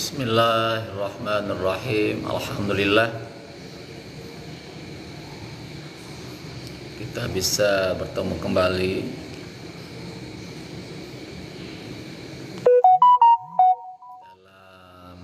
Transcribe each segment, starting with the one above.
Bismillahirrahmanirrahim. Alhamdulillah kita bisa bertemu kembali dalam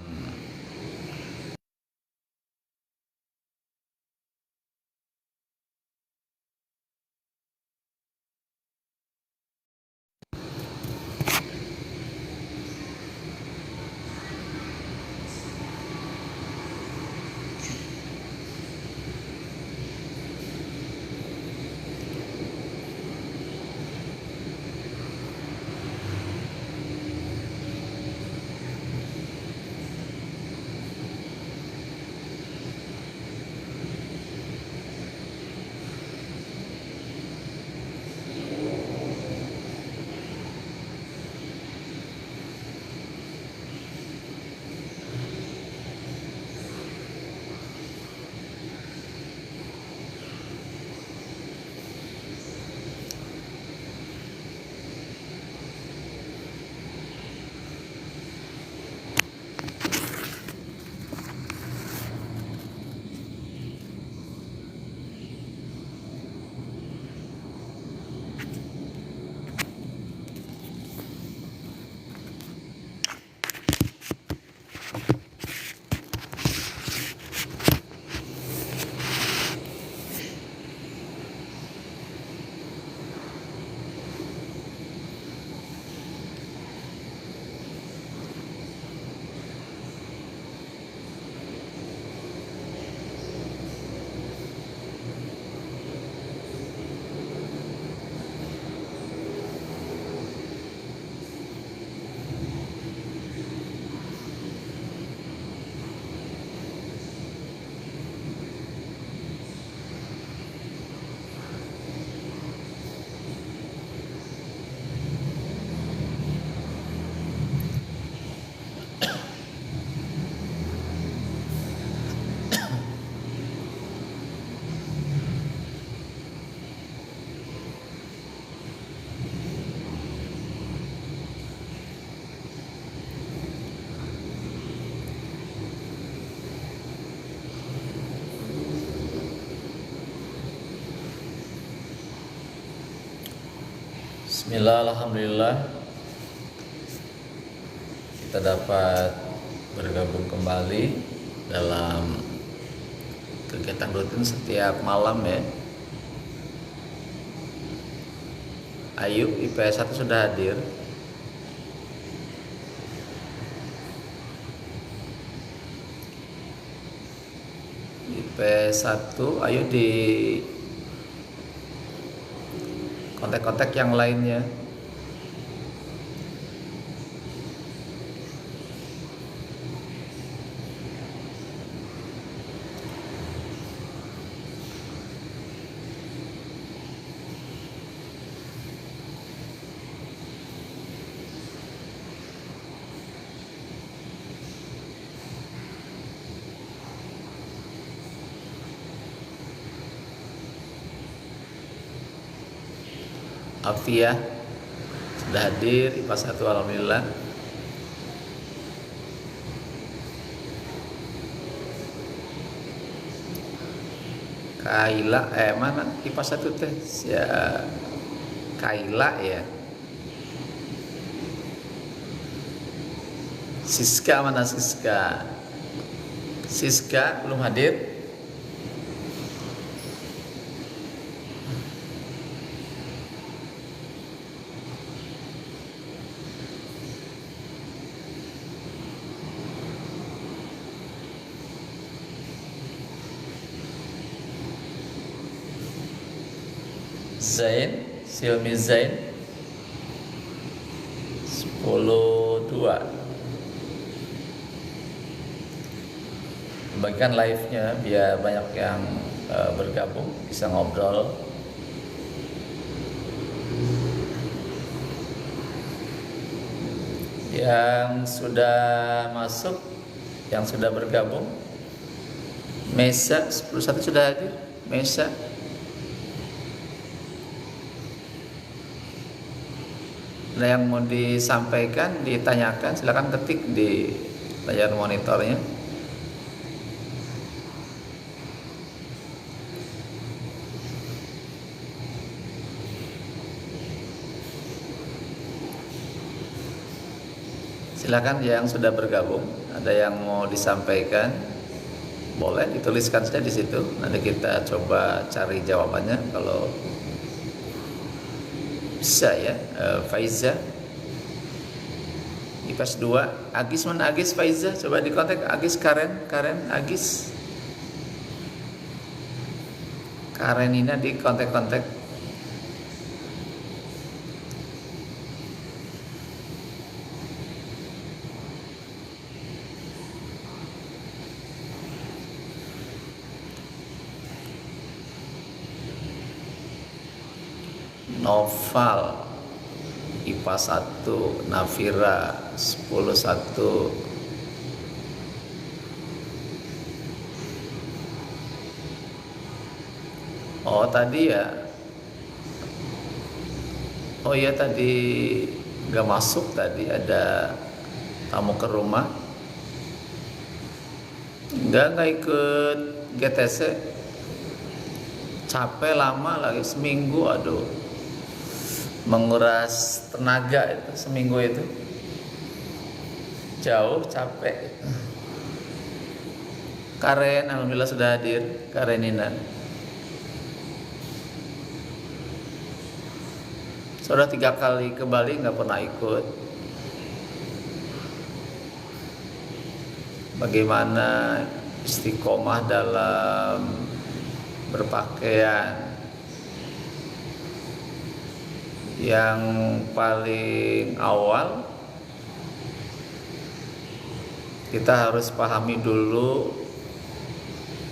Bismillah, alhamdulillah kita dapat bergabung kembali dalam kegiatan rutin setiap malam ya. Ayu IPS 1 sudah hadir. IPS 1, ayo di kontak-kontak yang lainnya. Afia sudah hadir, IPA 1 alhamdulillah. Kaila, mana IPA 1 teh? Ya, Kaila ya. Siska mana Siska? Siska belum hadir. Zain, Silmi Zain 10.2. Bagikan live-nya biar banyak yang bergabung, bisa ngobrol. Yang sudah masuk, yang sudah bergabung, Mesa 10.1 sudah hadir. Mesa, ada yang mau disampaikan, ditanyakan, silakan ketik di layar monitornya. Silakan yang sudah bergabung, ada yang mau disampaikan, boleh dituliskan saja di situ. Nanti kita coba cari jawabannya kalau bisa ya. Faiza, IPS 2, Agis mana Agis? Faiza, coba dikontak Agis. Karen Agis, Karenina di kontak. Noval IPA 1, Nafira 10-1. Oh tadi ya, oh iya tadi gak masuk, tadi ada tamu ke rumah, nggak ikut GTC, capek lama lagi seminggu, aduh menguras tenaga itu seminggu itu, jauh capek. Karen alhamdulillah sudah hadir, Karenina. Sudah 3 kali ke Bali nggak pernah ikut. Bagaimana istiqomah dalam berpakaian? Yang paling awal kita harus pahami dulu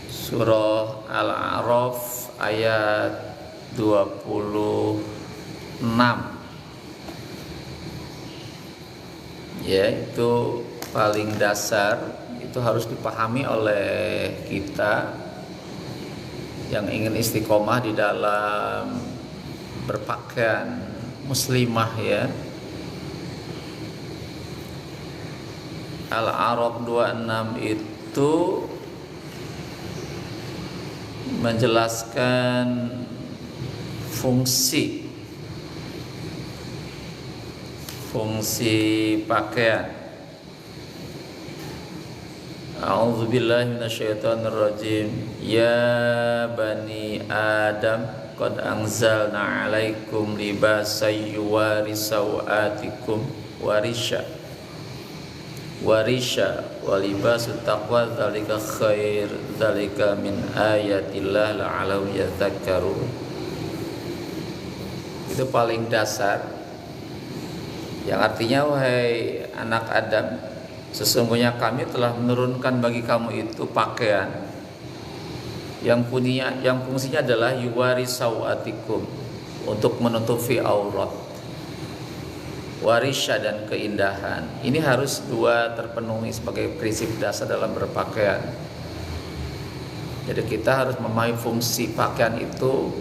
surah Al-A'raf ayat 26, ya, itu paling dasar, itu harus dipahami oleh kita yang ingin istiqomah di dalam berpakaian muslimah ya. Al-A'raf 26 itu menjelaskan fungsi pakaian. A'udzubillahi minasyaitonirrajim. Ya bani Adam, qad anzalna 'alaikum libasan yuwari sawatikum warisha wa libasut taqwa dzalika khair dzalika min ayatillah la'allahum yadhakkarun. Itu paling dasar, yang artinya, wahai anak Adam, sesungguhnya kami telah menurunkan bagi kamu itu pakaian yang fungsinya adalah yuwari sawatikum, untuk menutupi aurat, warisya dan keindahan. Ini harus dua terpenuhi sebagai prinsip dasar dalam berpakaian. Jadi kita harus memahami fungsi pakaian itu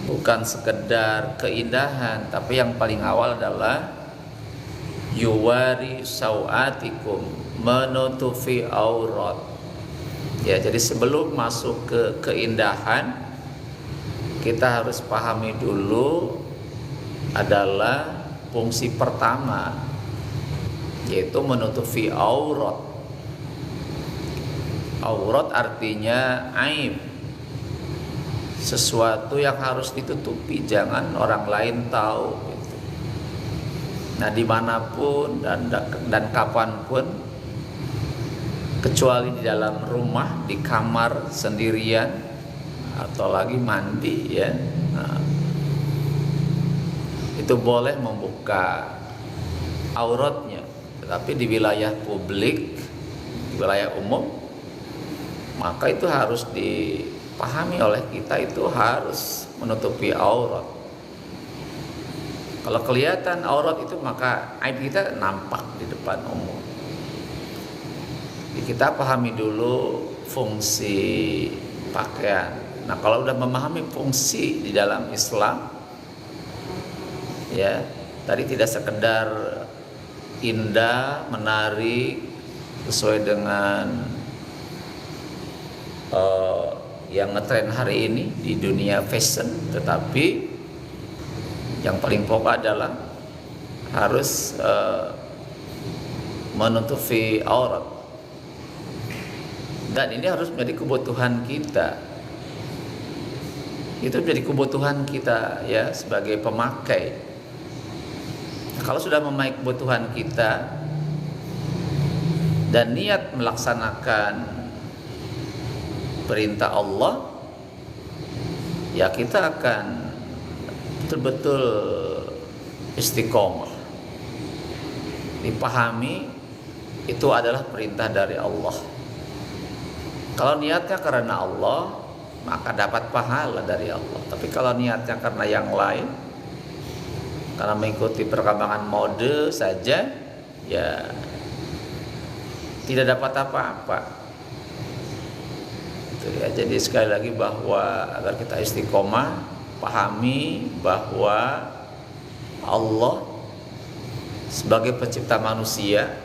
bukan sekedar keindahan, tapi yang paling awal adalah yuwari sawatikum, menutupi aurat. Ya, jadi sebelum masuk ke keindahan, kita harus pahami dulu adalah fungsi pertama, yaitu menutupi aurat. Aurat artinya aib, sesuatu yang harus ditutupi, jangan orang lain tahu. Nah, dimanapun dan kapanpun, kecuali di dalam rumah, di kamar sendirian, atau lagi mandi ya, nah, itu boleh membuka auratnya. Tetapi di wilayah publik, di wilayah umum, maka itu harus dipahami oleh kita, itu harus menutupi aurat. Kalau kelihatan aurat itu, maka aib kita nampak di depan umum. Jadi kita pahami dulu fungsi pakaian. Nah, kalau udah memahami fungsi di dalam Islam, ya, tadi tidak sekedar indah, menarik, sesuai dengan yang ngetren hari ini di dunia fashion. Tetapi yang paling pokok adalah harus menutupi aurat, dan ini harus menjadi kebutuhan kita. Itu menjadi kebutuhan kita ya sebagai pemakai. Kalau sudah memakai kebutuhan kita dan niat melaksanakan perintah Allah, ya kita akan betul-betul istiqomah. Dipahami itu adalah perintah dari Allah. Kalau niatnya karena Allah, maka dapat pahala dari Allah. Tapi kalau niatnya karena yang lain, karena mengikuti perkembangan mode saja, ya tidak dapat apa-apa. Ya, jadi sekali lagi bahwa agar kita istiqomah, pahami bahwa Allah sebagai pencipta manusia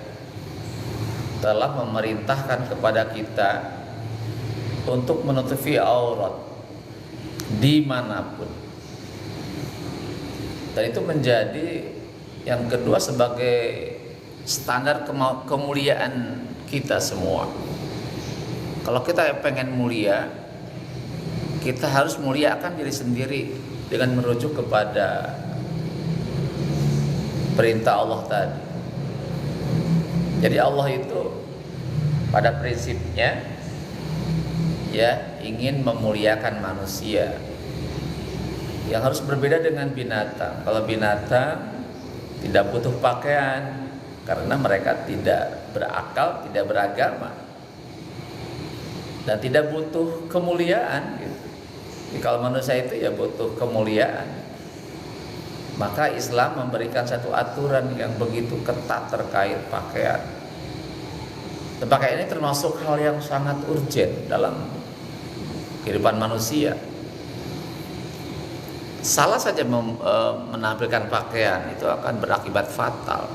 telah memerintahkan kepada kita untuk menutupi aurat dimanapun, dan itu menjadi yang kedua sebagai standar kemuliaan kita semua. Kalau kita pengen mulia, kita harus muliakan diri sendiri dengan merujuk kepada perintah Allah tadi. Jadi Allah itu pada prinsipnya ya ingin memuliakan manusia, yang harus berbeda dengan binatang. Kalau binatang tidak butuh pakaian karena mereka tidak berakal, tidak beragama, dan tidak butuh kemuliaan gitu. Jadi kalau manusia itu ya butuh kemuliaan. Maka Islam memberikan satu aturan yang begitu ketat terkait pakaian. Dan pakaian ini termasuk hal yang sangat urgent dalam kehidupan manusia. Salah saja menampilkan pakaian itu akan berakibat fatal.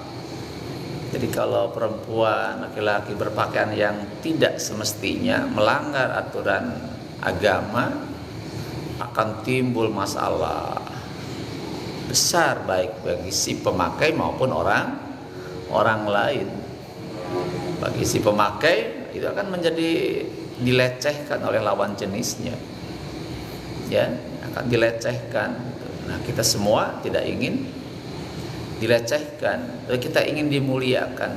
Jadi kalau perempuan, laki-laki berpakaian yang tidak semestinya, melanggar aturan agama, akan timbul masalah besar baik bagi si pemakai maupun orang lain. Bagi si pemakai itu akan menjadi dilecehkan oleh lawan jenisnya, ya akan dilecehkan. Nah, kita semua tidak ingin dilecehkan, kita ingin dimuliakan.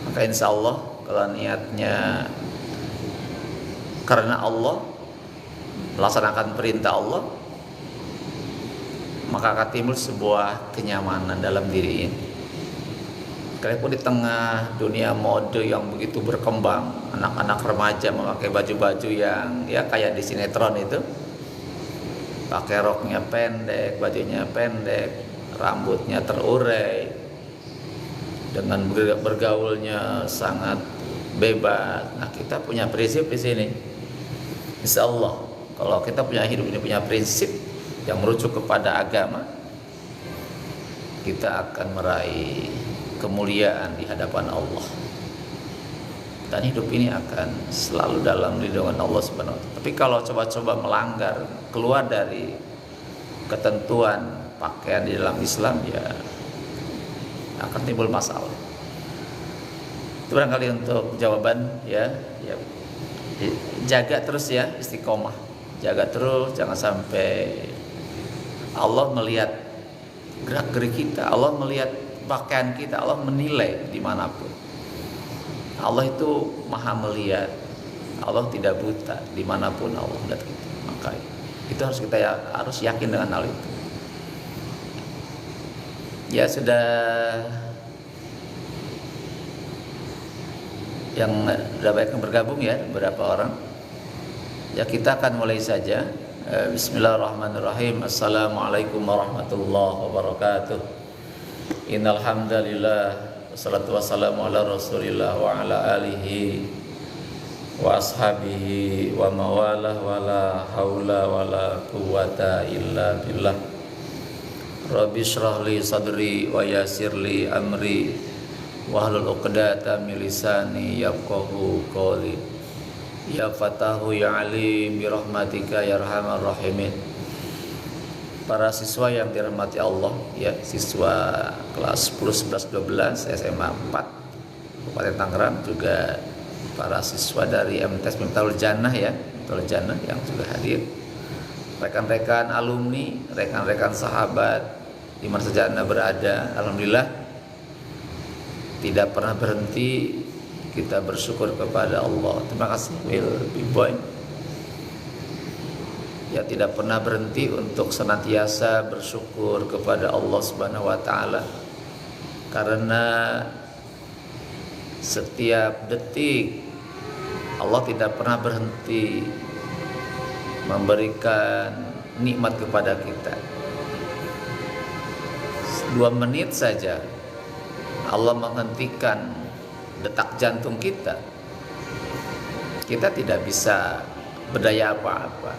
Maka insya Allah kalau niatnya karena Allah, melaksanakan perintah Allah, maka akan timbul sebuah kenyamanan dalam diri ini. Kalaupun di tengah dunia mode yang begitu berkembang, anak-anak remaja memakai baju-baju yang ya kayak di sinetron itu, pakai roknya pendek, bajunya pendek, rambutnya terurai, dengan bergaulnya sangat bebas. Nah, kita punya prinsip di sini. Insya Allah, kalau kita punya hidup ini punya prinsip yang merujuk kepada agama, kita akan meraih kemuliaan di hadapan Allah, dan hidup ini akan selalu dalam lindungan Allah Subhanahu wa ta'ala. Tapi kalau coba-coba melanggar, keluar dari ketentuan pakaian di dalam Islam, ya akan timbul masalah. Itu barangkali untuk jawaban ya. Jaga terus ya istiqomah, jaga terus, jangan sampai Allah melihat gerak-gerik kita, Allah melihat pakaian kita, Allah menilai dimanapun. Allah itu maha melihat, Allah tidak buta, dimanapun Allah melihat kita. Maka itu harus kita harus yakin dengan hal itu. Ya sudah, yang sudah banyak yang bergabung ya, beberapa orang. Ya kita akan mulai saja. Bismillahirrahmanirrahim. Assalamualaikum warahmatullahi wabarakatuh. Innal hamdalillah wassalatu wassalamu ala Rasulillah wa ala alihi wa ashabihi wa mawalah wa la haula wa la quwwata illa billah. Rabbi shrah li sadri wa yassir li amri wahlul 'uqdatam min lisani yafqahu qawli. Ya Fatahu ya Alim bi rahmatika ya arhamar rahimin. Para siswa yang dirahmati Allah, ya, siswa kelas 10, 11, 12 SMA 4 Kabupaten Tangerang, juga para siswa dari MTS Miftaul Jannah, ya, Miftaul Jannah yang juga hadir, rekan-rekan alumni, rekan-rekan sahabat di mana saja Anda berada. Alhamdulillah tidak pernah berhenti kita bersyukur kepada Allah. Terima kasih Will B-Boy, ya, tidak pernah berhenti untuk senantiasa bersyukur kepada Allah Subhanahu wa taala, karena setiap detik Allah tidak pernah berhenti memberikan nikmat kepada kita. 2 menit saja Allah menghentikan detak jantung kita, kita tidak bisa berdaya apa-apa.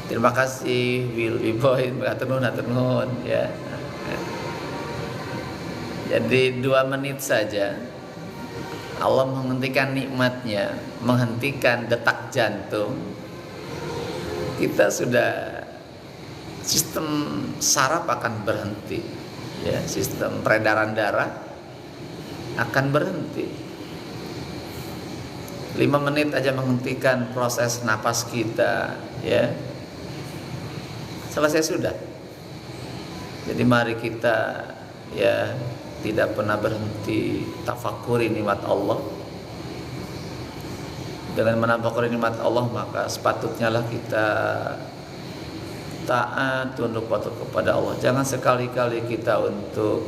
Terima kasih Will B-Boy, hatur ya. Jadi 2 menit saja Allah menghentikan nikmatnya, menghentikan detak jantung, kita sudah, sistem saraf akan berhenti, ya, sistem peredaran darah akan berhenti. 5 menit aja menghentikan proses napas kita, ya, selesai sudah. Jadi mari kita, ya, tidak pernah berhenti tafakuri nikmat Allah. Dengan menafakuri nikmat Allah, maka sepatutnya lah kita taat, tunduk patuh kepada Allah. Jangan sekali-kali kita untuk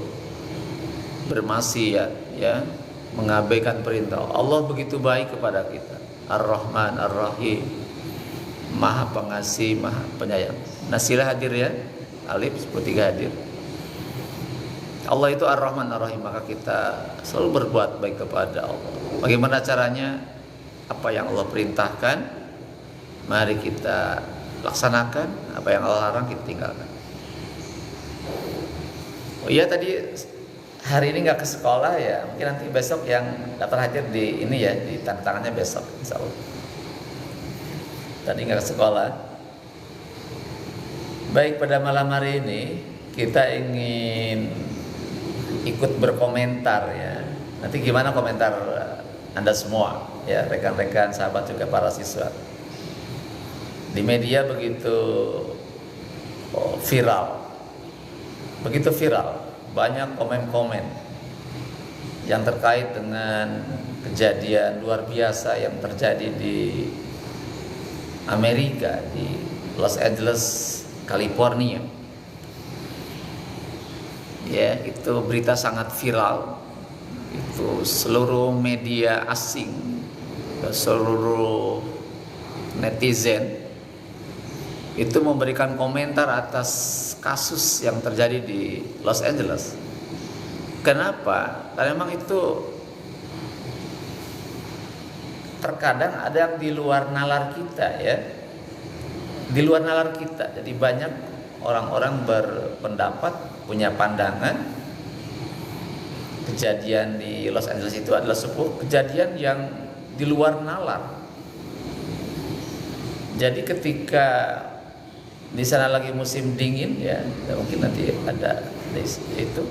bermaksiat, ya, mengabaikan perintah. Allah begitu baik kepada kita, Ar-Rahman Ar-Rahim, Maha Pengasih, Maha Penyayang. Nasilah hadir, ya, Alif 13 hadir. Allah itu Ar-Rahman Ar-Rahim, maka kita selalu berbuat baik kepada Allah. Bagaimana caranya? Apa yang Allah perintahkan, mari kita laksanakan. Apa yang Allah larang, kita tinggalkan. Oh iya, tadi hari ini nggak ke sekolah, ya, mungkin nanti besok yang daftar hadir di ini, ya, di tanda tangannya besok, insya Allah. Tadi nggak ke sekolah. Baik, pada malam hari ini kita ingin ikut berkomentar, ya. Nanti gimana komentar Anda semua, ya, rekan-rekan, sahabat, juga para siswa. Di media begitu viral, banyak komen-komen yang terkait dengan kejadian luar biasa yang terjadi di Amerika, di Los Angeles, California. Ya, itu berita sangat viral. Itu seluruh media asing, seluruh netizen itu memberikan komentar atas kasus yang terjadi di Los Angeles. Kenapa? Karena memang itu terkadang ada yang di luar nalar kita, ya, di luar nalar kita. Jadi banyak orang-orang berpendapat, punya pandangan kejadian di Los Angeles itu adalah sebuah kejadian yang di luar nalar. Jadi ketika di sana lagi musim dingin, ya, mungkin nanti ada itu.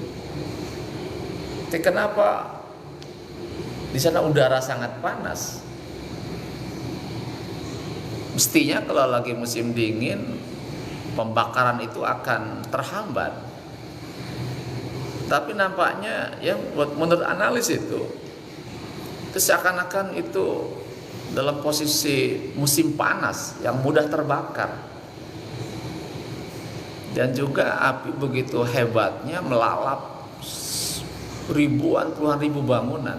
Tapi kenapa di sana udara sangat panas? Mestinya kalau lagi musim dingin pembakaran itu akan terhambat. Tapi nampaknya, ya, menurut analis itu seakan-akan itu dalam posisi musim panas yang mudah terbakar. Dan juga api begitu hebatnya melalap ribuan, puluhan ribu bangunan.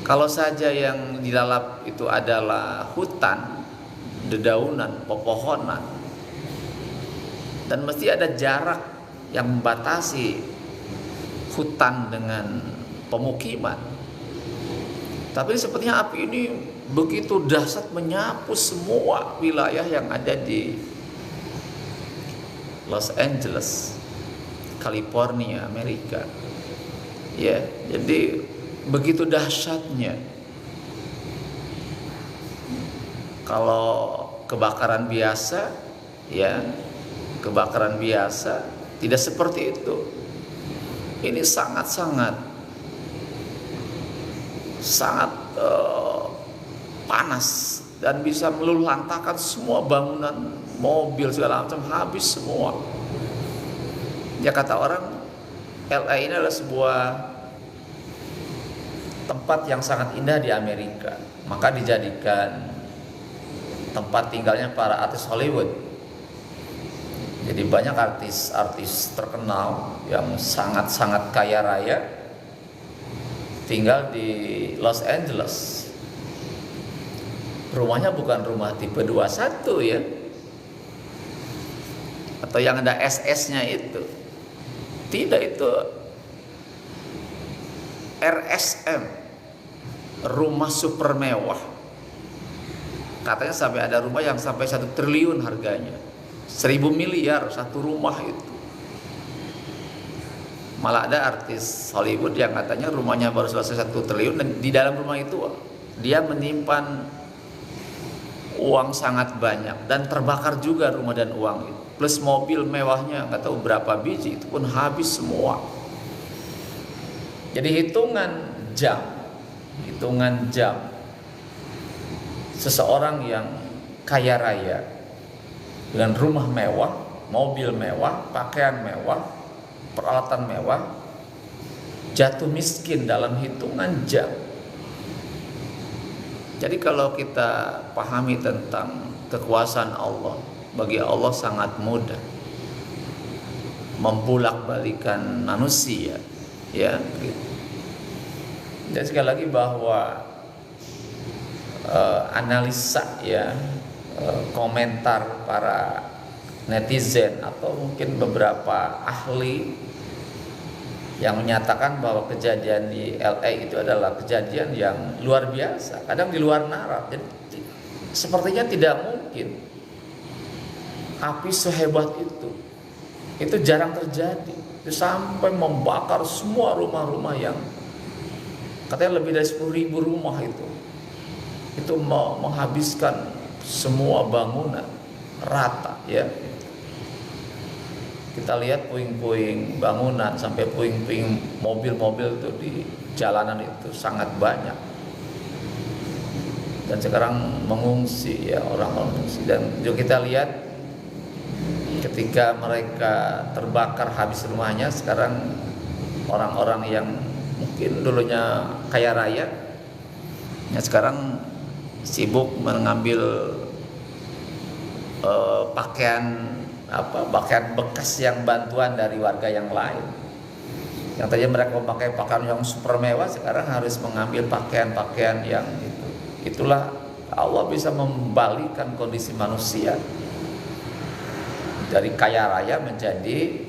Kalau saja yang dilalap itu adalah hutan, dedaunan, pepohonan, dan mesti ada jarak yang membatasi hutan dengan pemukiman. Tapi sepertinya api ini begitu dahsyat menyapu semua wilayah yang ada di Los Angeles, California, Amerika. Ya, jadi begitu dahsyatnya. Kalau kebakaran biasa, ya, kebakaran biasa tidak seperti itu. Ini sangat panas dan bisa meluluhlantakan semua bangunan, mobil segala macam, habis semua. Ya, kata orang, LA ini adalah sebuah tempat yang sangat indah di Amerika, maka dijadikan tempat tinggalnya para artis Hollywood. Jadi banyak artis-artis terkenal yang sangat kaya raya tinggal di Los Angeles. Rumahnya bukan rumah tipe 21 ya, atau yang ada SS-nya itu. Tidak, itu RSM, rumah super mewah. Katanya sampai ada rumah yang sampai 1 triliun harganya, 1.000 miliar satu rumah itu. Malah ada artis Hollywood yang katanya rumahnya baru selesai 1 triliun, dan di dalam rumah itu dia menyimpan uang sangat banyak, dan terbakar juga rumah dan uang itu. Plus mobil mewahnya nggak tahu berapa biji, itu pun habis semua. Jadi hitungan jam seseorang yang kaya raya dengan rumah mewah, mobil mewah, pakaian mewah, peralatan mewah, jatuh miskin dalam hitungan jam. Jadi kalau kita pahami tentang kekuasaan Allah, bagi Allah sangat mudah membulak-balikan manusia, ya. Dan sekali lagi bahwa analisa, ya, komentar para netizen atau mungkin beberapa ahli yang menyatakan bahwa kejadian di LA itu adalah kejadian yang luar biasa, kadang di luar nalar. Jadi sepertinya tidak mungkin api sehebat itu jarang terjadi. Itu sampai membakar semua rumah-rumah yang katanya lebih dari 10.000 rumah itu menghabiskan semua bangunan rata, ya. Kita lihat puing-puing bangunan sampai puing-puing mobil-mobil itu di jalanan itu sangat banyak. Dan sekarang mengungsi, ya, orang mengungsi. Dan juga kita lihat ketika mereka terbakar habis rumahnya, sekarang orang-orang yang mungkin dulunya kaya raya, ya, sekarang sibuk mengambil pakaian bekas yang bantuan dari warga yang lain. Yang tadinya mereka memakai pakaian yang super mewah, sekarang harus mengambil pakaian-pakaian yang itu. Itulah Allah bisa membalikan kondisi manusia dari kaya raya menjadi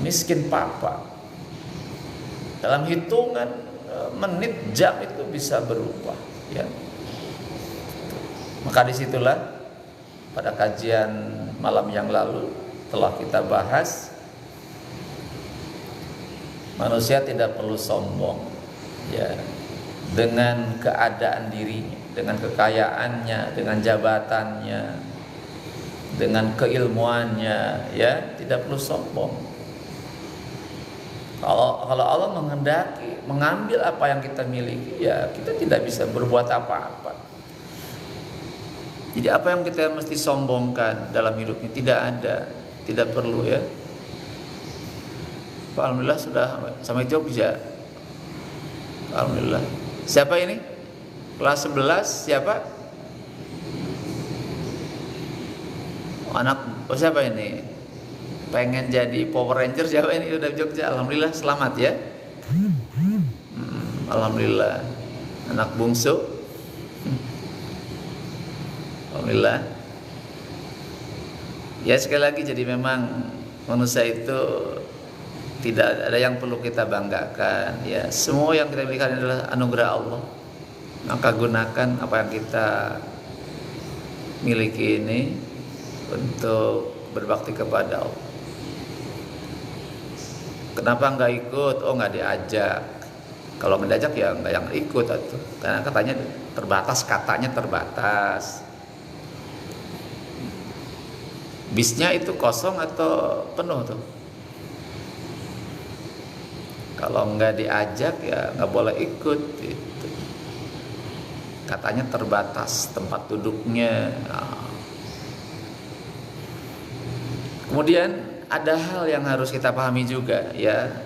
miskin papa. Dalam hitungan menit, jam itu bisa berubah, ya. Maka disitulah pada kajian malam yang lalu telah kita bahas, manusia tidak perlu sombong, ya, dengan keadaan dirinya, dengan kekayaannya, dengan jabatannya, dengan keilmuannya, ya, tidak perlu sombong. Kalau Allah menghendaki mengambil apa yang kita miliki, ya, kita tidak bisa berbuat apa-apa. Jadi apa yang kita mesti sombongkan dalam hidup ini? Tidak ada, tidak perlu, ya. Alhamdulillah sudah sampai Jogja. Alhamdulillah. Siapa ini? Kelas 11 siapa? Siapa ini? Pengen jadi Power Ranger siapa ini? Udah Jogja. Alhamdulillah, selamat, ya. Alhamdulillah. Anak bungsu. Alhamdulillah. Ya, sekali lagi, jadi memang manusia itu tidak ada yang perlu kita banggakan, ya. Semua yang kita miliki adalah anugerah Allah. Maka gunakan apa yang kita miliki ini untuk berbakti kepada Allah. Kenapa nggak ikut? Oh, nggak diajak. Kalau nggak diajak ya nggak yang ikut atuh. Karena katanya terbatas. Bisnya itu kosong atau penuh tuh? Kalau nggak diajak ya nggak boleh ikut gitu. Katanya terbatas tempat duduknya. Kemudian ada hal yang harus kita pahami juga ya.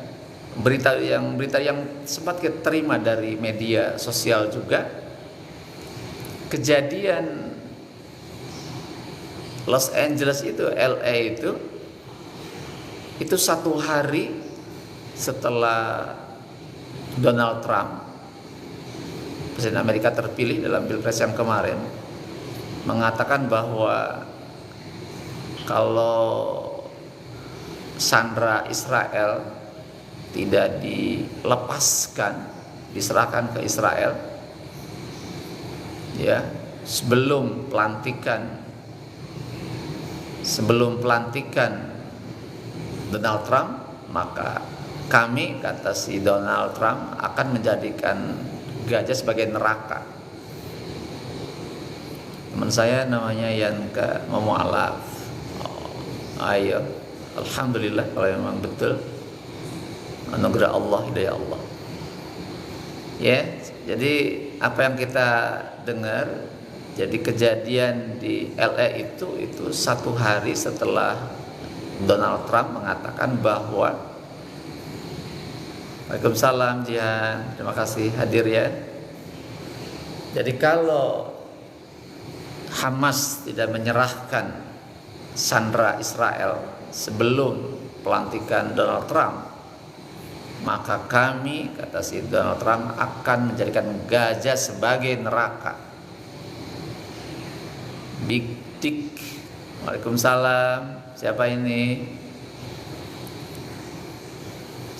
Berita yang sempat kita terima dari media sosial juga, kejadian Los Angeles itu, LA itu 1 hari setelah Donald Trump, Presiden Amerika terpilih dalam Pilpres yang kemarin, mengatakan bahwa kalau sandera Israel tidak dilepaskan, diserahkan ke Israel ya, sebelum pelantikan Donald Trump, maka kami, kata si Donald Trump, akan menjadikan Gaza sebagai neraka. Teman saya namanya Yanka Momoalaf. Ayo, alhamdulillah kalau memang betul anugerah Allah, hidayah Allah. Ya, jadi apa yang kita dengar, jadi kejadian di LA itu 1 hari setelah Donald Trump mengatakan bahwa, Waalaikumsalam Jihan, terima kasih hadir ya. Jadi kalau Hamas tidak menyerahkan sandera Israel sebelum pelantikan Donald Trump, maka kami, kata si Donald Trump, akan menjadikan Gaza sebagai neraka. Big Dick. Waalaikumsalam. Siapa ini?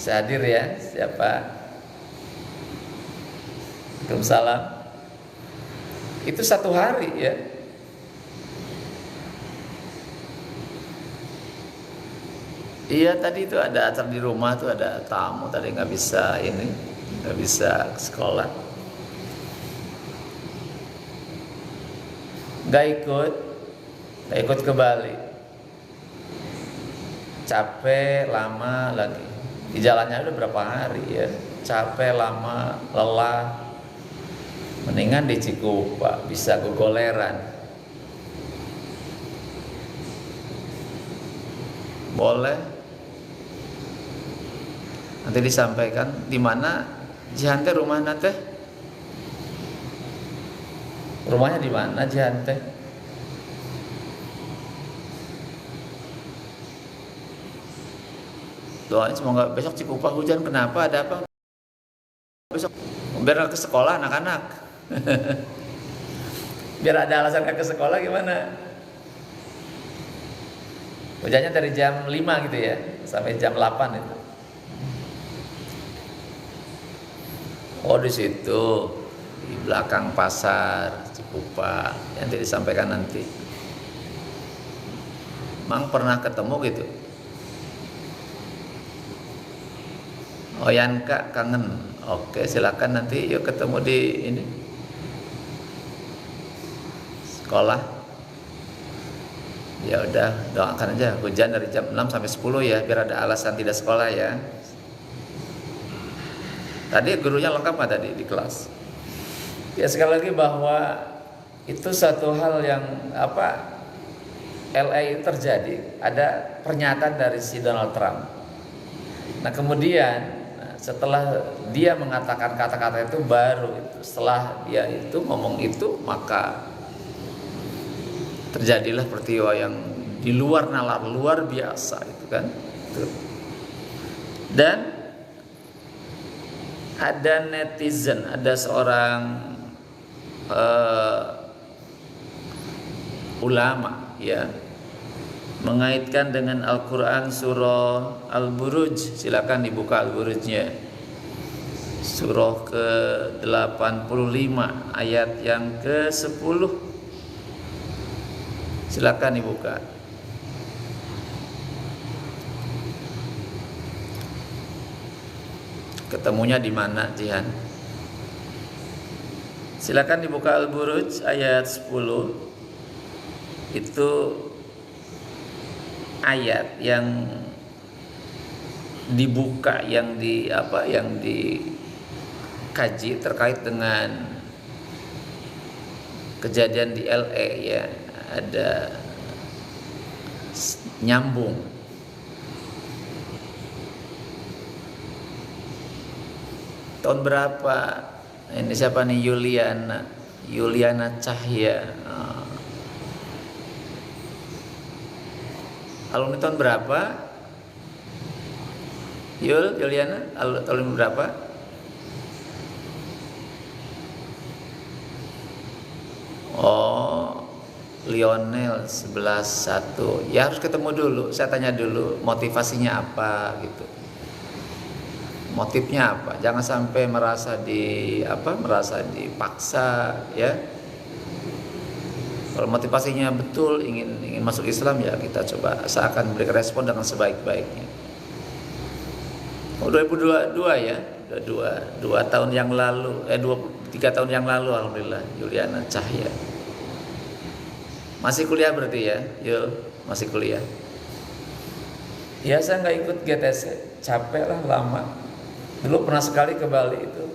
Saya hadir ya. Siapa? Waalaikumsalam. Itu 1 hari ya. Iya, tadi itu ada acara di rumah tuh, ada tamu tadi nggak bisa sekolah, nggak ikut ke Bali, capek lama lagi di jalannya udah berapa hari ya, capek lama lelah, mendingan di Cikupa bisa gogoleran, boleh. Nanti disampaikan di mana Jihan teh rumahna teh. Rumahnya di mana Jihan teh? Doain semoga besok Cikupa hujan. Kenapa? Ada apa? Besok biar ke sekolah anak-anak. Biar ada alasan ke sekolah gimana? Hujannya dari jam 5 gitu ya sampai jam 8 itu. Oh, di situ di belakang pasar Cikupa, nanti disampaikan nanti. Mang pernah ketemu gitu? Oh, Yanka kangen. Oke, silakan nanti yuk ketemu di ini sekolah. Ya udah, doakan aja hujan dari jam 6 sampai 10 ya, biar ada alasan tidak sekolah ya. Tadi gurunya lengkap nggak tadi di kelas? Ya, sekali lagi bahwa itu satu hal yang LA terjadi, ada pernyataan dari si Donald Trump. Nah, kemudian setelah dia mengatakan kata-kata itu, baru itu setelah dia itu ngomong itu, maka terjadilah peristiwa yang di luar nalar, luar biasa itu kan. Dan ada netizen, ada seorang ulama ya, mengaitkan dengan Al-Quran surah Al-Buruj. Silakan dibuka Al-Burujnya, surah ke-85 ayat yang ke-10. Silakan dibuka. Ketemunya di mana, Jihan? Silakan dibuka Al-Buruj ayat 10. Itu ayat yang dibuka, yang dikaji terkait dengan kejadian di LA ya, ada nyambung. Tahun berapa? Ini siapa nih? Yuliana Cahya. Alumni tahun berapa? Yuliana, alumni berapa? Oh, Lionel 11-1. Ya harus ketemu dulu. Saya tanya dulu motivasinya apa gitu. Motifnya apa? Jangan sampai merasa dipaksa ya. Kalau motivasinya betul ingin masuk Islam, ya kita coba seakan beri respon dengan sebaik-baiknya. 2022 ya, 2 tahun yang lalu, 3 tahun yang lalu, alhamdulillah, Yuliana Cahya. Masih kuliah berarti ya, Yul, masih kuliah. Ya saya nggak ikut GTC, capek lah, lama. Dulu pernah sekali ke Bali itu,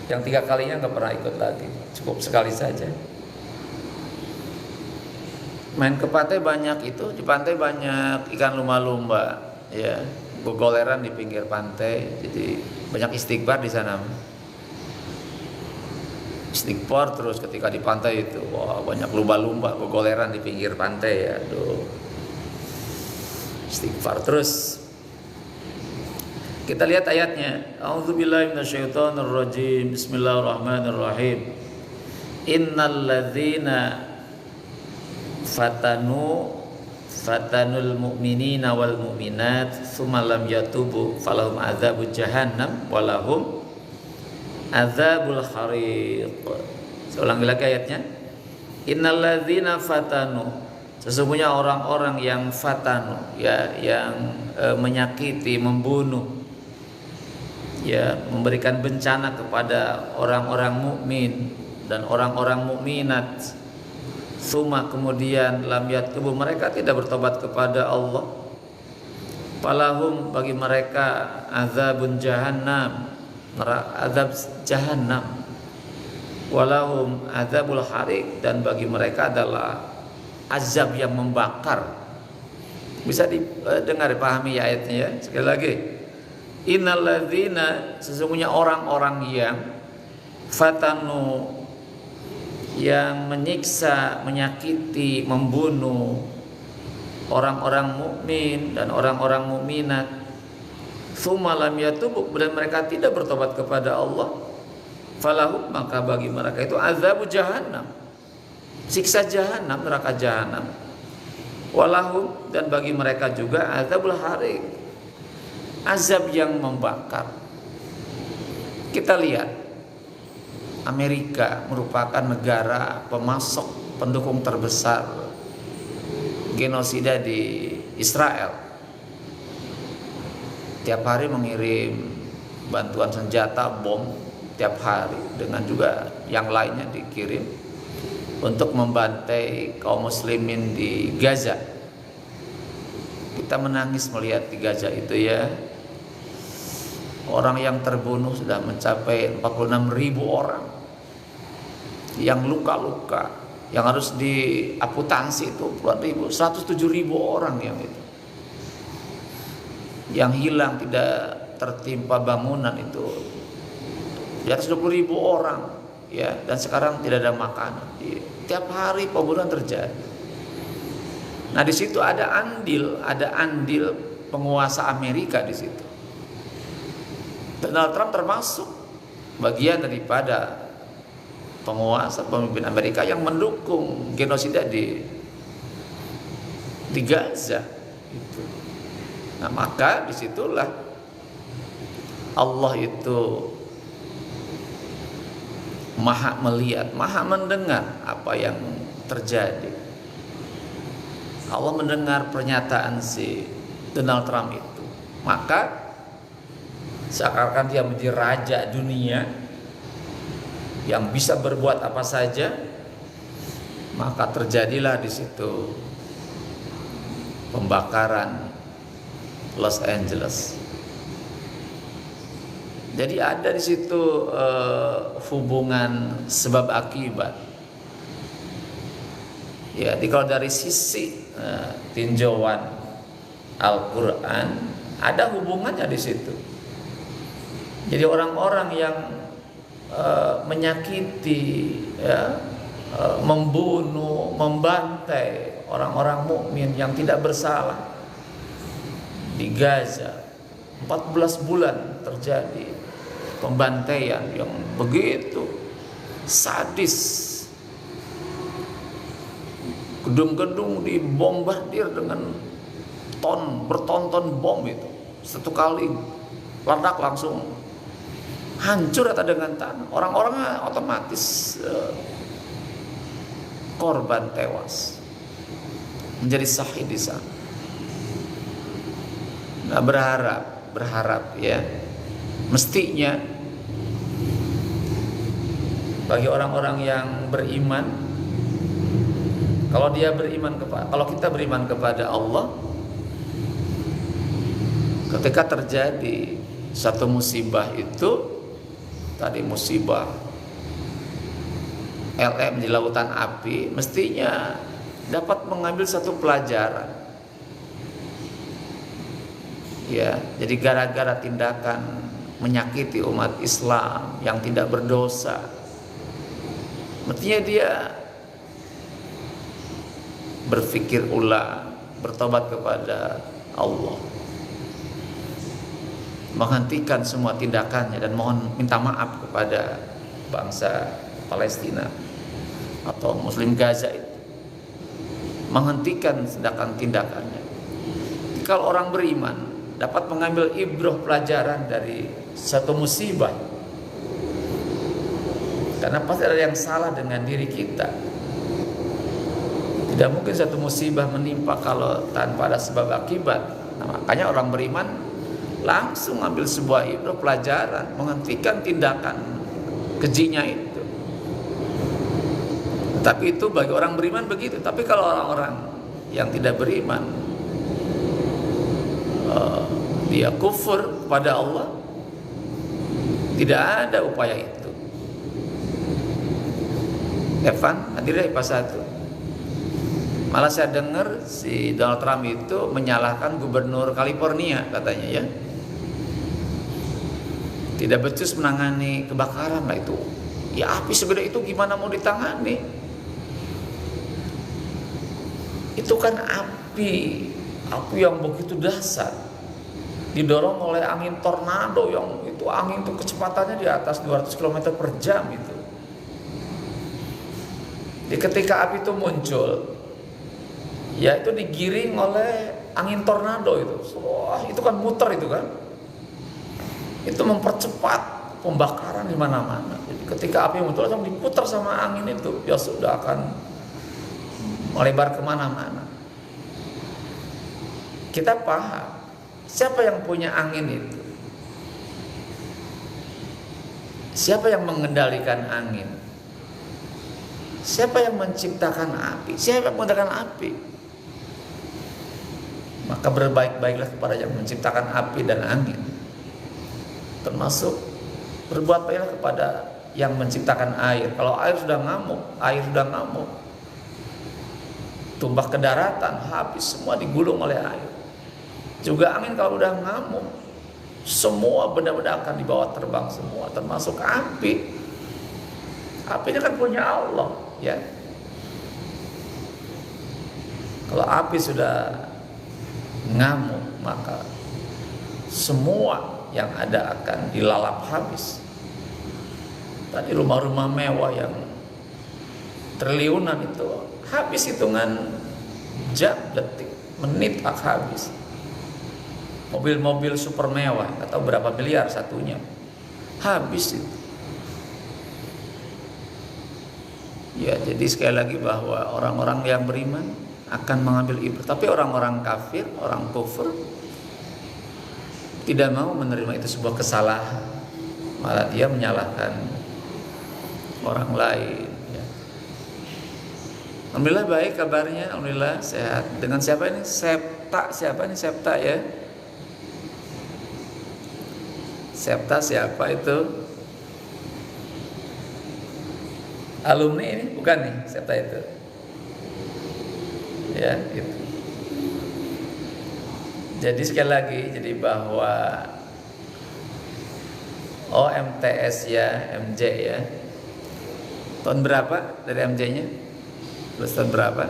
yang 3 kalinya nggak pernah ikut lagi, cukup sekali saja. Main ke pantai banyak itu, di pantai banyak ikan lumba-lumba, ya, gogoleran di pinggir pantai, jadi banyak istighfar di sana. Istighfar terus ketika di pantai itu, wah banyak lumba-lumba gogoleran di pinggir pantai ya, aduh. Istighfar terus. Kita lihat ayatnya. A'udzubillahi minasyaitonirrajim. Bismillahirrahmanirrahim. Innalladzina fatanul mu'minina wal mu'minat tsumma lam yatubu falahum adzabul jahannam walahum adzabul hariq. Saya ulangi lagi ayatnya. Innalladzina fatanu, sesungguhnya orang-orang yang fatanu ya, yang menyakiti, membunuh ya, memberikan bencana kepada orang-orang mukmin dan orang-orang mukminat, suma kemudian lam yatubu, mereka tidak bertobat kepada Allah, falahum, bagi mereka azabun jahannam, azab jahannam, walahum azabul hariq, dan bagi mereka adalah azab yang membakar. Bisa didengar, dipahami ya ayatnya ya. Sekali lagi, innalladzina, sesungguhnya orang-orang yang fatanu, yang menyiksa, menyakiti, membunuh orang-orang mukmin dan orang-orang mukminat, tsumma lam yatubu, dan mereka tidak bertobat kepada Allah, falahum, maka bagi mereka itu azabu jahannam, siksa jahanam, neraka jahanam, walahum, dan bagi mereka juga azabul hariq, azab yang membakar. Kita lihat Amerika merupakan negara pemasok, pendukung terbesar genosida di Israel. Tiap hari mengirim bantuan senjata, bom tiap hari, dengan juga yang lainnya dikirim untuk membantai kaum muslimin di Gaza. Kita menangis melihat di Gaza itu ya, orang yang terbunuh sudah mencapai 46.000 orang, yang luka-luka, yang harus diamputasi itu puluhan ribu, 107.000 orang yang itu, yang hilang tidak tertimpa bangunan itu di atas 20.000 orang ya, dan sekarang tidak ada makanan. Tiap hari pembunuhan terjadi. Nah di situ ada andil penguasa Amerika di situ. Donald Trump termasuk bagian daripada penguasa, pemimpin Amerika yang mendukung genosida di Gaza itu. Nah maka disitulah Allah itu maha melihat, maha mendengar apa yang terjadi. Allah mendengar pernyataan si Donald Trump itu, maka seakan-akan dia menjadi raja dunia yang bisa berbuat apa saja, maka terjadilah di situ pembakaran Los Angeles. Jadi ada di situ hubungan sebab akibat. Ya, jadi kalau dari sisi tinjauan Al-Quran ada hubungannya di situ. Jadi orang-orang yang menyakiti, ya, membunuh, membantai orang-orang mukmin yang tidak bersalah di Gaza, 14 bulan terjadi pembantaian yang begitu sadis. Gedung-gedung dibombardir dengan bertonton bom itu. Satu kali ledak langsung hancur rata dengan tanah. Orang-orangnya otomatis korban tewas, menjadi syahid di sana. Nah, berharap ya, mestinya bagi orang-orang yang beriman, kalau kita beriman kepada Allah, ketika terjadi satu musibah itu, tadi musibah LM di lautan api, mestinya dapat mengambil satu pelajaran. Ya, jadi gara-gara tindakan menyakiti umat Islam yang tidak berdosa, mestinya dia berpikir ulang, bertobat kepada Allah, menghentikan semua tindakannya dan mohon minta maaf kepada bangsa Palestina atau Muslim Gaza itu, menghentikan tindakannya. Kalau orang beriman dapat mengambil ibrah pelajaran dari satu musibah, karena pasti ada yang salah dengan diri kita. Tidak mungkin satu musibah menimpa kalau tanpa ada sebab akibat. Nah, makanya orang beriman langsung ambil sebuah ibrah pelajaran, menghentikan tindakan kejinya itu. Tapi itu bagi orang beriman begitu. Tapi kalau orang-orang yang tidak beriman, dia kufur pada Allah, tidak ada upaya itu. Evan, hadirnya IPA 1. Malah saya dengar si Donald Trump itu menyalahkan gubernur California katanya, ya, tidak becus menangani kebakaran lah itu. Ya, api segede itu gimana mau ditangani? Itu kan api yang begitu dahsyat, didorong oleh angin tornado yang itu angin itu kecepatannya di atas 200 km per jam itu. Jadi ketika api itu muncul, ya itu digiring oleh angin tornado itu. Wah, itu kan muter itu kan. Itu mempercepat pembakaran di mana-mana. Jadi ketika api muncul langsung diputar sama angin itu, ya sudah akan melebar kemana-mana. Kita paham siapa yang punya angin itu, siapa yang mengendalikan angin, siapa yang menciptakan api, siapa yang menggunakan api. Maka berbaik-baiklah kepada yang menciptakan api dan angin, termasuk berbuat baiklah kepada yang menciptakan air. Kalau air sudah ngamuk, tumbah ke daratan, habis semua digulung oleh air. Juga angin kalau udah ngamuk, semua benda-benda akan dibawa terbang semua, termasuk api. Apinya kan punya Allah, ya. Kalau api sudah ngamuk, maka semua yang ada akan dilalap habis. Tadi rumah-rumah mewah yang triliunan itu habis hitungan jam, detik, menit habis. Mobil-mobil super mewah atau berapa miliar satunya habis itu. Ya, jadi sekali lagi bahwa orang-orang yang beriman akan mengambil ibrah. Tapi orang-orang kafir, orang kufur, tidak mau menerima itu sebuah kesalahan, malah dia menyalahkan orang lain. Ya. Alhamdulillah baik kabarnya, alhamdulillah sehat. Dengan siapa ini? Septa, siapa ini Septa ya? Septa siapa itu? Alumni ini bukan nih Septa itu? Ya, gitu. Jadi sekali lagi, jadi bahwa MTS ya, MJ ya. Tahun berapa dari MJ-nya? Lulus tahun berapa?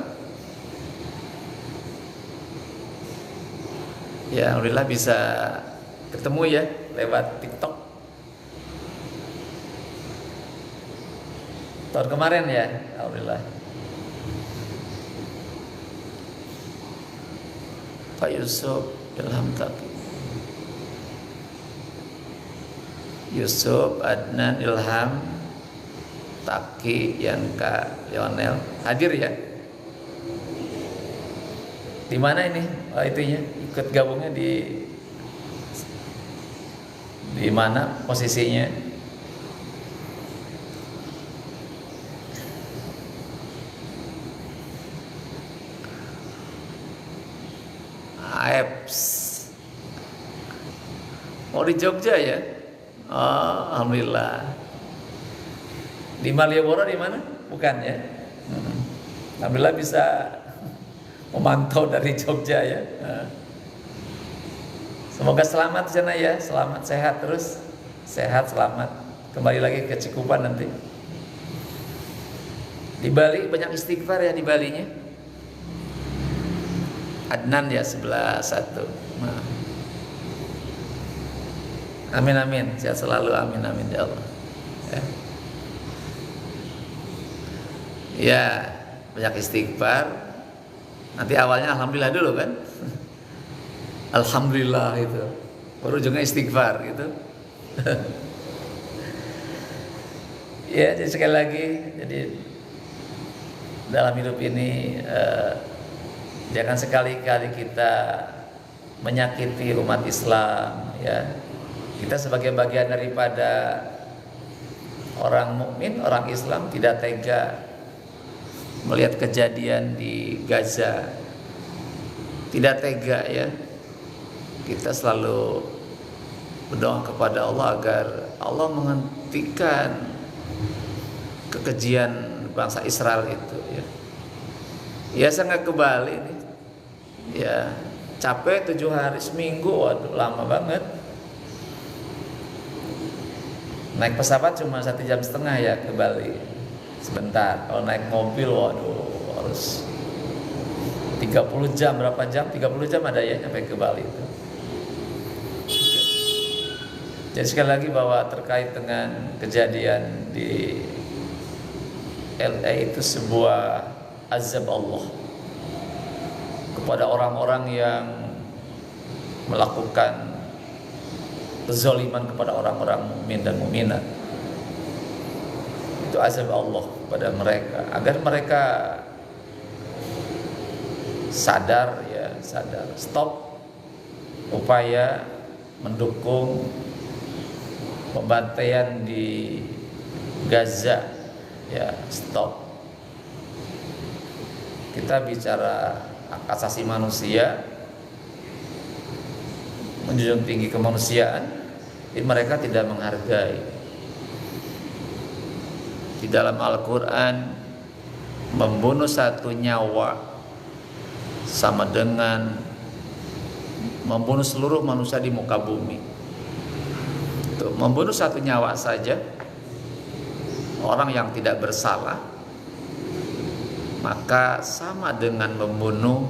Ya, alhamdulillah bisa ketemu ya lewat TikTok. Tahun kemarin ya, alhamdulillah. Pak Yusuf Ilham Taki, Yusuf Adnan Ilham Taki, Yanka Lionel hadir ya? Di mana ini? Oh, itunya ikut gabungnya di mana posisinya? AEPS. Mau di Jogja ya? Oh, alhamdulillah. Di Malioboro di mana? Bukan ya? Alhamdulillah bisa memantau dari Jogja ya. Semoga selamat di sana ya, selamat sehat terus, sehat selamat. Kembali lagi ke Cikupa nanti. Di Bali banyak istighfar ya di Balinya. Adnan ya sebelah satu. Nah. Amin amin, sehat selalu, amin amin ya Allah. Ya, banyak istighfar. Nanti awalnya alhamdulillah dulu kan. Alhamdulillah itu. Baru ujungnya istighfar gitu. Ya, jadi sekali lagi, jadi dalam hidup ini jangan sekali-kali kita menyakiti umat Islam ya. Kita sebagai bagian daripada orang mukmin, orang Islam tidak tega melihat kejadian di Gaza. Tidak tega ya. Kita selalu berdoa kepada Allah agar Allah menghentikan kekejian bangsa Israel itu ya. Ya saya nggak ke Bali nih. Ya capek 7 hari seminggu, waduh lama banget. Naik pesawat cuma 1,5 jam ya ke Bali. Sebentar. Kalau naik mobil, waduh harus 30 jam, berapa jam? 30 jam ada ya sampai ke Bali itu. Jadi sekali lagi bahwa terkait dengan kejadian di LA itu sebuah azab Allah kepada orang-orang yang melakukan kezaliman kepada orang-orang mukmin dan mukminat. Itu azab Allah kepada mereka agar mereka sadar ya, sadar, stop upaya mendukung pembantaian di Gaza ya, stop. Kita bicara hak asasi manusia, menjunjung tinggi kemanusiaan, tapi mereka tidak menghargai. Di dalam Al-Quran, membunuh satu nyawa sama dengan membunuh seluruh manusia di muka bumi. Tuh, membunuh satu nyawa saja, orang yang tidak bersalah, maka sama dengan membunuh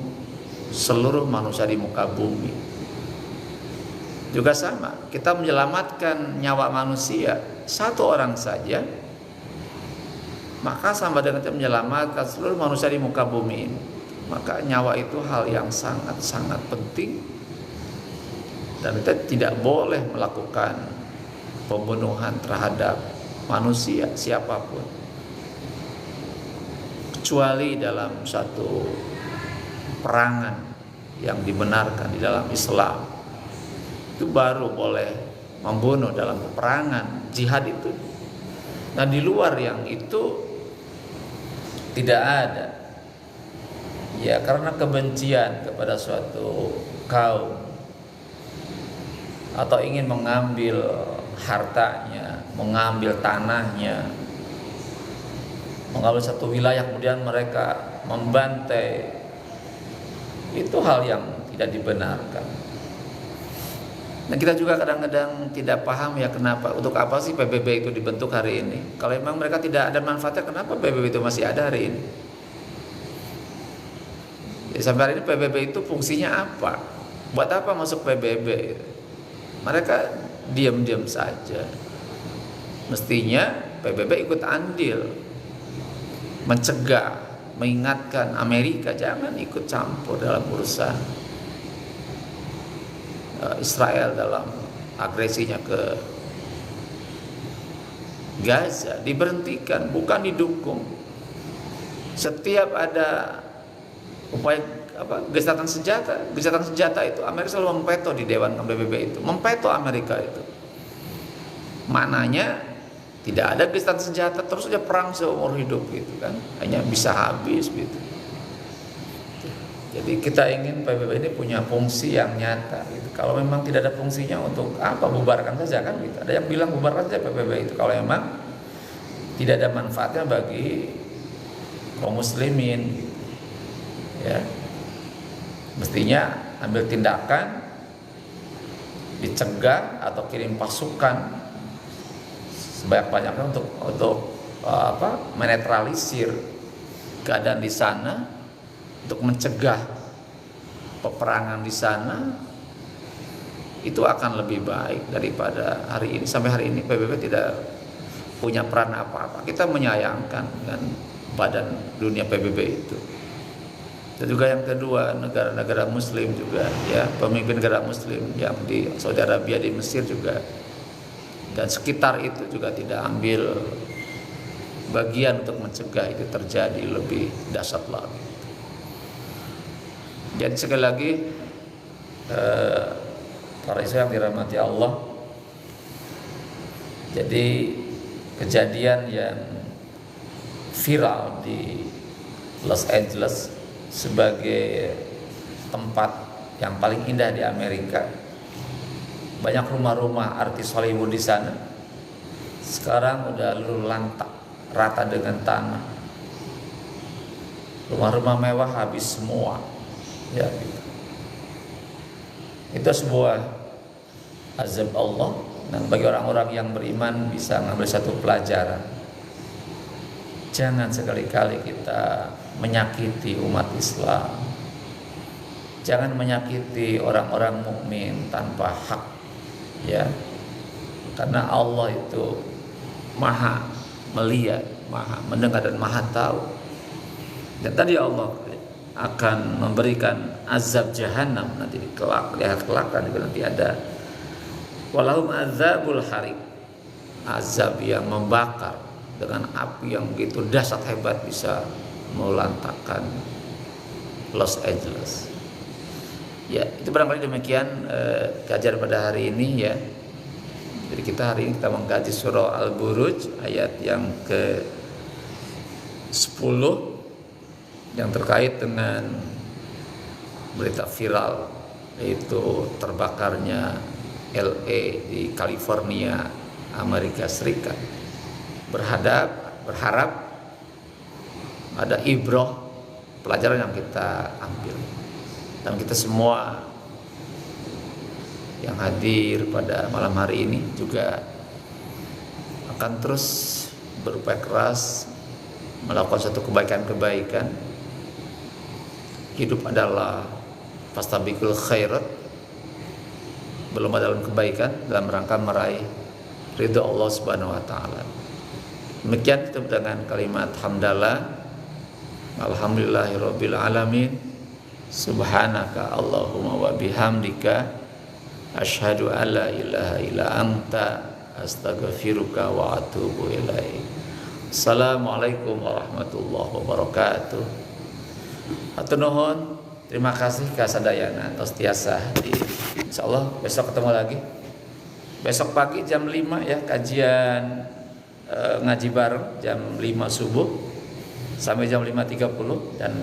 seluruh manusia di muka bumi. Juga sama, kita menyelamatkan nyawa manusia satu orang saja, maka sama dengan kita menyelamatkan seluruh manusia di muka bumi ini. Maka nyawa itu hal yang sangat-sangat penting, dan kita tidak boleh melakukan pembunuhan terhadap manusia siapapun, kecuali dalam satu perangan yang dibenarkan di dalam Islam. itu baru boleh membunuh dalam peperangan jihad itu. Nah di luar yang itu tidak ada. Ya karena kebencian kepada suatu kaum atau ingin mengambil hartanya, mengambil tanahnya, mengambil satu wilayah kemudian mereka membantai, itu hal yang tidak dibenarkan. Nah kita juga kadang-kadang tidak paham ya kenapa, untuk apa sih PBB itu dibentuk hari ini. Kalau memang mereka tidak ada manfaatnya, kenapa PBB itu masih ada hari ini? Ya, sampai hari ini PBB itu fungsinya apa? Buat apa masuk PBB? Mereka diam-diam saja. Mestinya PBB ikut andil, mencegah, mengingatkan Amerika jangan ikut campur dalam urusan Israel dalam agresinya ke Gaza. Diberhentikan, bukan didukung. Setiap ada upaya gencatan senjata itu Amerika selalu memveto di Dewan PBB itu, memveto Amerika itu. Maknanya tidak ada gencatan senjata, terus saja perang seumur hidup gitu kan, hanya bisa habis gitu. Jadi kita ingin PBB ini punya fungsi yang nyata gitu. Kalau memang tidak ada fungsinya, untuk apa bubarkan saja kan gitu. Ada yang bilang bubarkan saja PBB itu kalau memang tidak ada manfaatnya bagi kaum muslimin gitu. Ya. Mestinya ambil tindakan, dicegah atau kirim pasukan sebanyak-banyaknya untuk menetralisir keadaan di sana, untuk mencegah peperangan di sana. Itu akan lebih baik daripada hari ini. Sampai hari ini PBB tidak punya peran apa-apa. Kita menyayangkan dengan badan dunia PBB itu. Dan juga yang kedua, negara-negara muslim juga ya, pemimpin negara muslim yang di Saudi Arabia, di Mesir juga dan sekitar itu juga tidak ambil bagian untuk mencegah itu terjadi lebih dahsyat lagi. Jadi sekali lagi para Islam yang dirahmati Allah, jadi kejadian yang viral di Los Angeles sebagai tempat yang paling indah di Amerika, banyak rumah-rumah artis Hollywood di sana sekarang udah luluh lantak, rata dengan tanah. Rumah-rumah mewah habis semua. Ya, gitu. Itu sebuah azab Allah, dan bagi orang-orang yang beriman bisa mengambil satu pelajaran. Jangan sekali-kali kita menyakiti umat Islam. Jangan menyakiti orang-orang mukmin tanpa hak, ya. Karena Allah itu Maha melihat, Maha mendengar dan Maha tahu. Dan tadi Allah akan memberikan azab jahanam nanti di kelak, lihat kelak nanti ada walahum azabul harik, azab yang membakar dengan api yang begitu dahsyat hebat, bisa melantakkan Los Angeles. Ya, itu barangkali demikian kajian pada hari ini ya. Jadi kita hari ini kita mengkaji surah Al-Buruj ayat yang ke-10 yang terkait dengan berita viral, yaitu terbakarnya LA di California, Amerika Serikat. Berharap ada ibrah, pelajaran yang kita ambil, dan kita semua yang hadir pada malam hari ini juga akan terus berupaya keras melakukan suatu kebaikan-kebaikan. Hidup adalah fastabiqul khairat, berlomba dalam kebaikan dalam rangka meraih ridha Allah Subhanahu wa taala. Demikian tutup dengan kalimat hamdalah, alhamdulillahirabbil alamin, subhanaka Allahumma wa bihamdika asyhadu an la ilaha illa anta astaghfiruka wa atubu ilaik. Assalamualaikum warahmatullahi wabarakatuh. Atur nuhun, terima kasih kasadayana tos tiasa di Insya Allah besok ketemu lagi. Besok pagi jam 5 ya, kajian ngaji bareng jam 5 subuh sampai jam 5.30. Dan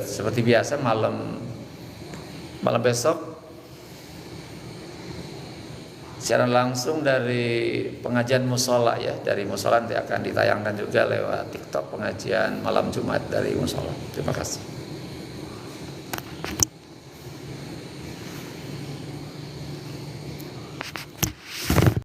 seperti biasa malam besok siaran langsung dari pengajian musola ya, dari musola nanti akan ditayangkan juga lewat TikTok pengajian malam Jumat dari musola. Terima kasih.